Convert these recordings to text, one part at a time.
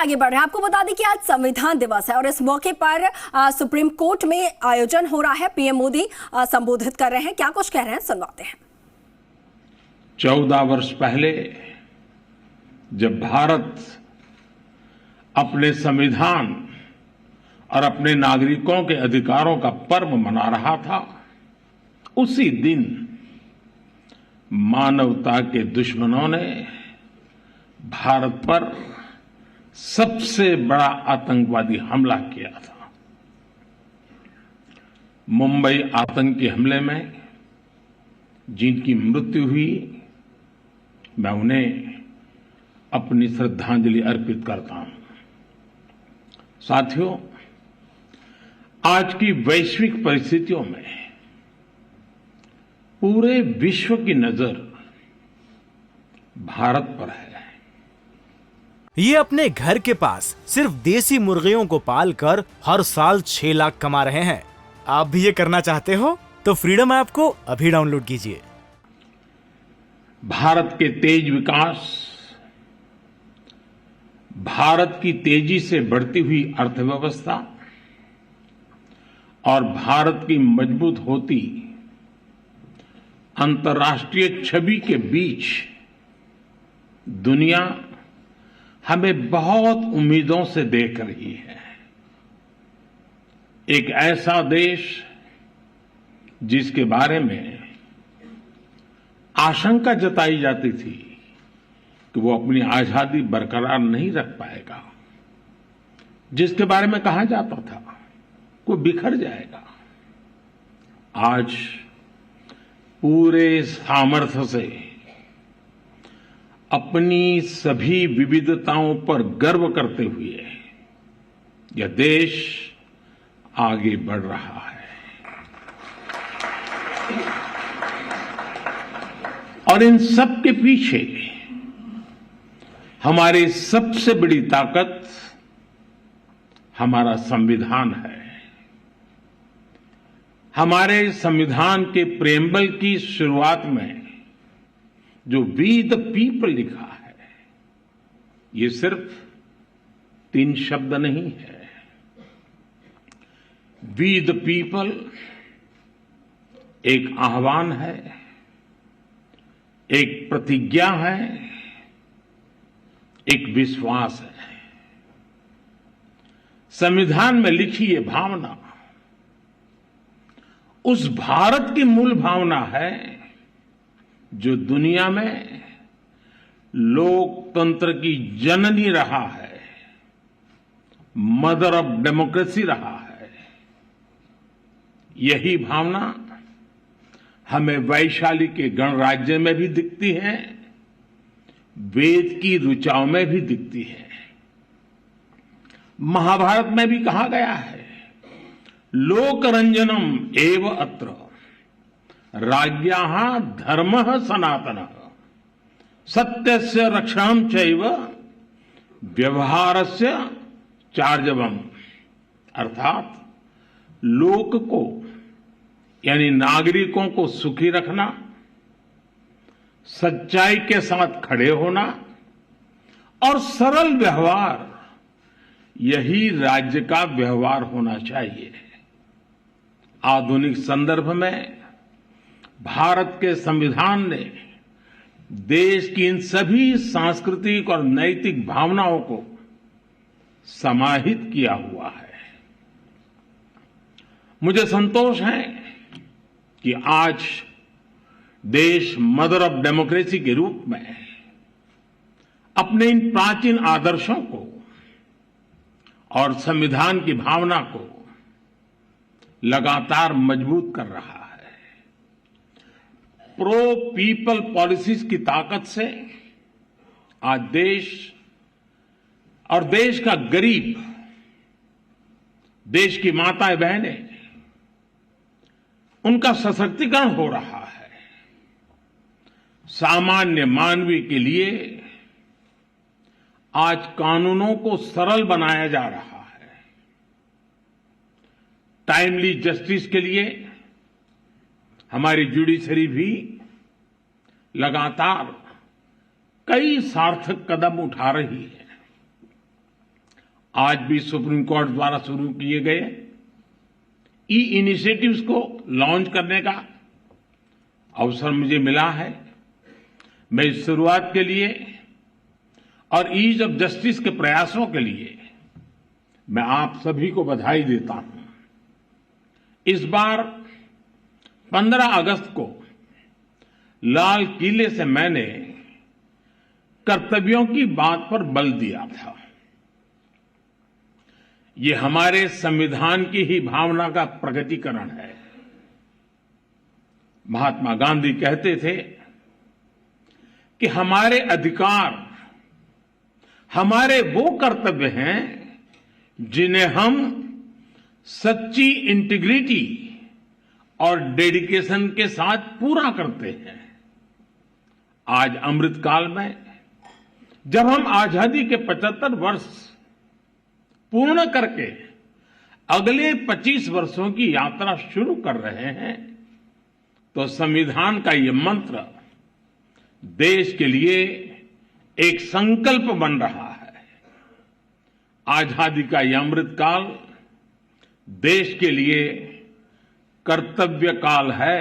आगे बढ़ रहे हैं, आपको बता दें कि आज संविधान दिवस है और इस मौके पर सुप्रीम कोर्ट में आयोजन हो रहा है। पीएम मोदी संबोधित कर रहे हैं, क्या कुछ कह रहे हैं सुनवाते हैं। 14 वर्ष पहले जब भारत अपने संविधान और अपने नागरिकों के अधिकारों का पर्व मना रहा था, उसी दिन मानवता के दुश्मनों ने भारत पर सबसे बड़ा आतंकवादी हमला किया था। मुंबई आतंकी हमले में जिनकी मृत्यु हुई, मैं उन्हें अपनी श्रद्धांजलि अर्पित करता हूं। साथियों, आज की वैश्विक परिस्थितियों में पूरे विश्व की नजर भारत पर है। ये अपने घर के पास सिर्फ देसी मुर्गियों को पालकर हर साल 6 लाख कमा रहे हैं। आप भी ये करना चाहते हो तो फ्रीडम ऐप को अभी डाउनलोड कीजिए। भारत के तेज विकास, भारत की तेजी से बढ़ती हुई अर्थव्यवस्था और भारत की मजबूत होती अंतर्राष्ट्रीय छवि के बीच दुनिया हमें बहुत उम्मीदों से देख रही है। एक ऐसा देश जिसके बारे में आशंका जताई जाती थी कि वो अपनी आजादी बरकरार नहीं रख पाएगा, जिसके बारे में कहा जाता था वो बिखर जाएगा, आज पूरे सामर्थ्य से अपनी सभी विविधताओं पर गर्व करते हुए यह देश आगे बढ़ रहा है। और इन सब के पीछे हमारी सबसे बड़ी ताकत हमारा संविधान है। हमारे संविधान के प्रेम्बल की शुरुआत में जो वी द पीपल लिखा है, ये सिर्फ 3 शब्द नहीं है। वी द पीपल एक आह्वान है, एक प्रतिज्ञा है, एक विश्वास है। संविधान में लिखी ये भावना उस भारत की मूल भावना है जो दुनिया में लोकतंत्र की जननी रहा है, मदर ऑफ डेमोक्रेसी रहा है। यही भावना हमें वैशाली के गणराज्य में भी दिखती है, वेद की ऋचाओं में भी दिखती है। महाभारत में भी कहा गया है, लोकरंजनम एव अत्र राज्ञाः धर्मः सनातनः सत्यस्य रक्षणं चैव व्यवहारस्य चार्जवम्। अर्थात लोक को यानी नागरिकों को सुखी रखना, सच्चाई के साथ खड़े होना और सरल व्यवहार, यही राज्य का व्यवहार होना चाहिए। आधुनिक संदर्भ में भारत के संविधान ने देश की इन सभी सांस्कृतिक और नैतिक भावनाओं को समाहित किया हुआ है। मुझे संतोष है कि आज देश मदर ऑफ डेमोक्रेसी के रूप में अपने इन प्राचीन आदर्शों को और संविधान की भावना को लगातार मजबूत कर रहा है। प्रो पीपल पॉलिसीज की ताकत से आज देश और देश का गरीब, देश की माताएं बहनें, उनका सशक्तिकरण हो रहा है। सामान्य मानवीय के लिए आज कानूनों को सरल बनाया जा रहा है। टाइमली जस्टिस के लिए हमारी जुडिशरी भी लगातार कई सार्थक कदम उठा रही है। आज भी सुप्रीम कोर्ट द्वारा शुरू किए गए ई इनिशिएटिव्स को लॉन्च करने का अवसर मुझे मिला है। मैं इस शुरुआत के लिए और ईज ऑफ जस्टिस के प्रयासों के लिए मैं आप सभी को बधाई देता हूं। इस बार 15 अगस्त को लाल किले से मैंने कर्तव्यों की बात पर बल दिया था। ये हमारे संविधान की ही भावना का प्रकटीकरण है। महात्मा गांधी कहते थे कि हमारे अधिकार हमारे वो कर्तव्य हैं जिन्हें हम सच्ची इंटीग्रिटी और डेडिकेशन के साथ पूरा करते हैं। आज अमृतकाल में जब हम आजादी के 75 वर्ष पूर्ण करके अगले 25 वर्षों की यात्रा शुरू कर रहे हैं, तो संविधान का ये मंत्र देश के लिए एक संकल्प बन रहा है। आजादी का यह अमृतकाल देश के लिए कर्तव्य काल है।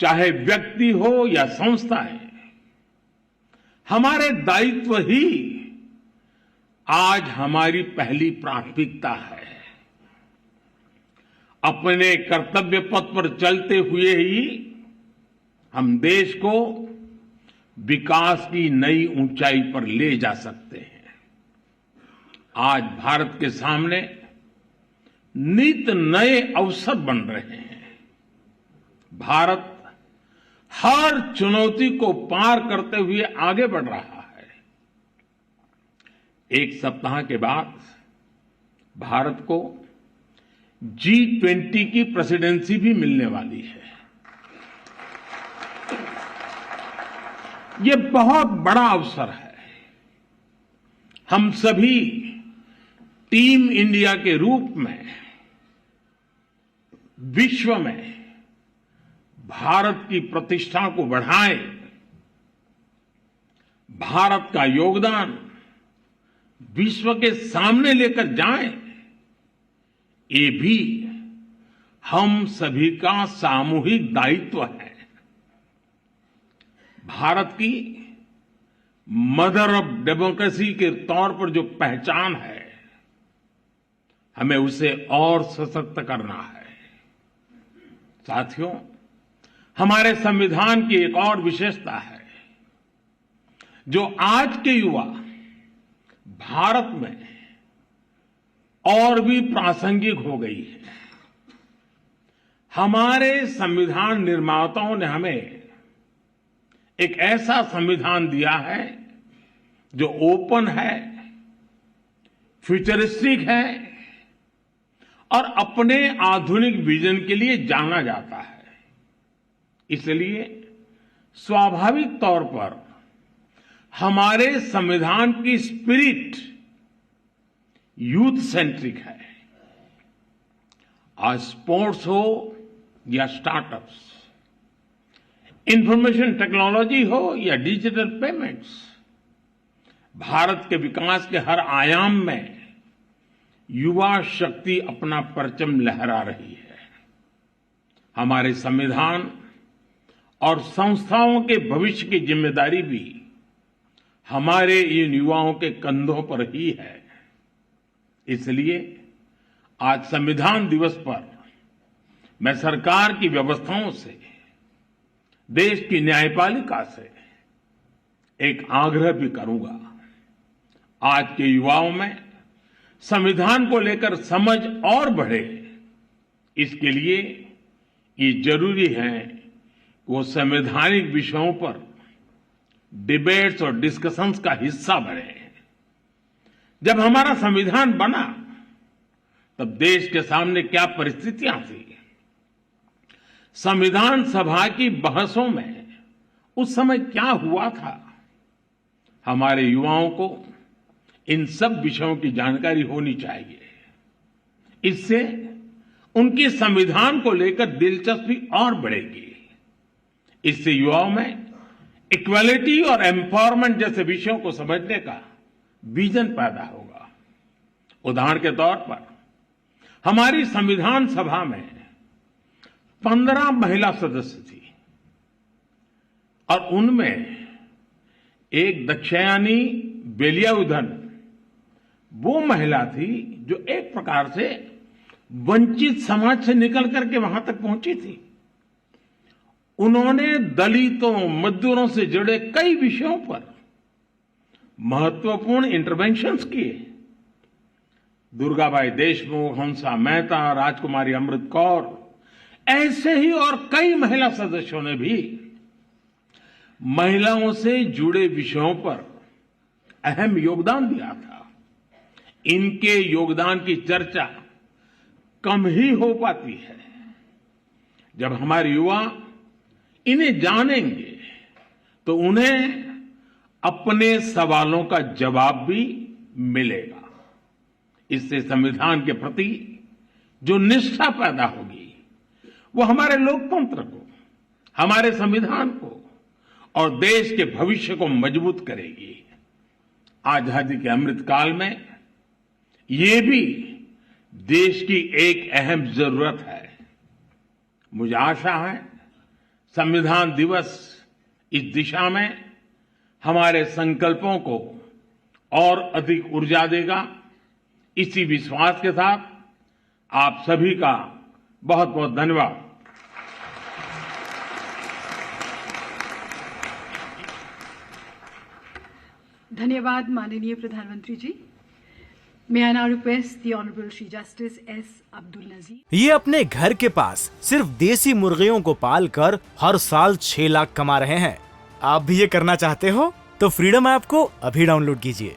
चाहे व्यक्ति हो या संस्थाएं, हमारे दायित्व ही आज हमारी पहली प्राथमिकता है। अपने कर्तव्य पथ पर चलते हुए ही हम देश को विकास की नई ऊंचाई पर ले जा सकते हैं। आज भारत के सामने नित नए अवसर बन रहे हैं। भारत हर चुनौती को पार करते हुए आगे बढ़ रहा है। एक सप्ताह के बाद भारत को G20 की प्रेसिडेंसी भी मिलने वाली है। ये बहुत बड़ा अवसर है। हम सभी टीम इंडिया के रूप में विश्व में भारत की प्रतिष्ठा को बढ़ाएं, भारत का योगदान विश्व के सामने लेकर जाएं, ये भी हम सभी का सामूहिक दायित्व है। भारत की मदर ऑफ डेमोक्रेसी के तौर पर जो पहचान है, हमें उसे और सशक्त करना है। साथियों, हमारे संविधान की एक और विशेषता है जो आज के युवा भारत में और भी प्रासंगिक हो गई है। हमारे संविधान निर्माताओं ने हमें एक ऐसा संविधान दिया है जो ओपन है, फ्यूचरिस्टिक है और अपने आधुनिक विजन के लिए जाना जाता है। इसलिए स्वाभाविक तौर पर हमारे संविधान की स्पिरिट यूथ सेंट्रिक है। आज स्पोर्ट्स हो या स्टार्टअप्स, इंफॉर्मेशन टेक्नोलॉजी हो या डिजिटल पेमेंट्स, भारत के विकास के हर आयाम में युवा शक्ति अपना परचम लहरा रही है। हमारे संविधान और संस्थाओं के भविष्य की जिम्मेदारी भी हमारे इन युवाओं के कंधों पर ही है। इसलिए आज संविधान दिवस पर मैं सरकार की व्यवस्थाओं से, देश की न्यायपालिका से एक आग्रह भी करूंगा। आज के युवाओं में संविधान को लेकर समझ और बढ़े, इसके लिए ये जरूरी है कि वो संवैधानिक विषयों पर डिबेट्स और डिस्कशंस का हिस्सा बने। जब हमारा संविधान बना तब देश के सामने क्या परिस्थितियां थी, संविधान सभा की बहसों में उस समय क्या हुआ था, हमारे युवाओं को इन सब विषयों की जानकारी होनी चाहिए। इससे उनकी संविधान को लेकर दिलचस्पी और बढ़ेगी। इससे युवाओं में इक्वालिटी और एम्पावरमेंट जैसे विषयों को समझने का विजन पैदा होगा। उदाहरण के तौर पर हमारी संविधान सभा में 15 महिला सदस्य थी और उनमें एक दक्षयानी बेलियाउधन वो महिला थी जो एक प्रकार से वंचित समाज से निकल करके वहां तक पहुंची थी। उन्होंने दलितों, मजदूरों से जुड़े कई विषयों पर महत्वपूर्ण इंटरवेंशंस किए। दुर्गाबाई देशमुख, हंसा मेहता, राजकुमारी अमृत कौर, ऐसे ही और कई महिला सदस्यों ने भी महिलाओं से जुड़े विषयों पर अहम योगदान दिया था। इनके योगदान की चर्चा कम ही हो पाती है। जब हमारे युवा इन्हें जानेंगे तो उन्हें अपने सवालों का जवाब भी मिलेगा। इससे संविधान के प्रति जो निष्ठा पैदा होगी वो हमारे लोकतंत्र को, हमारे संविधान को और देश के भविष्य को मजबूत करेगी। आजादी के अमृत काल में ये भी देश की एक अहम जरूरत है। मुझे आशा है संविधान दिवस इस दिशा में हमारे संकल्पों को और अधिक ऊर्जा देगा। इसी विश्वास के साथ आप सभी का बहुत बहुत धन्यवाद। धन्यवाद माननीय प्रधानमंत्री जी। May I now request the Honorable Shri Justice S. Abdul Nazir. ये अपने घर के पास सिर्फ देसी मुर्गियों को पाल कर हर साल 6 लाख कमा रहे हैं। आप भी ये करना चाहते हो तो फ्रीडम ऐप को अभी डाउनलोड कीजिए।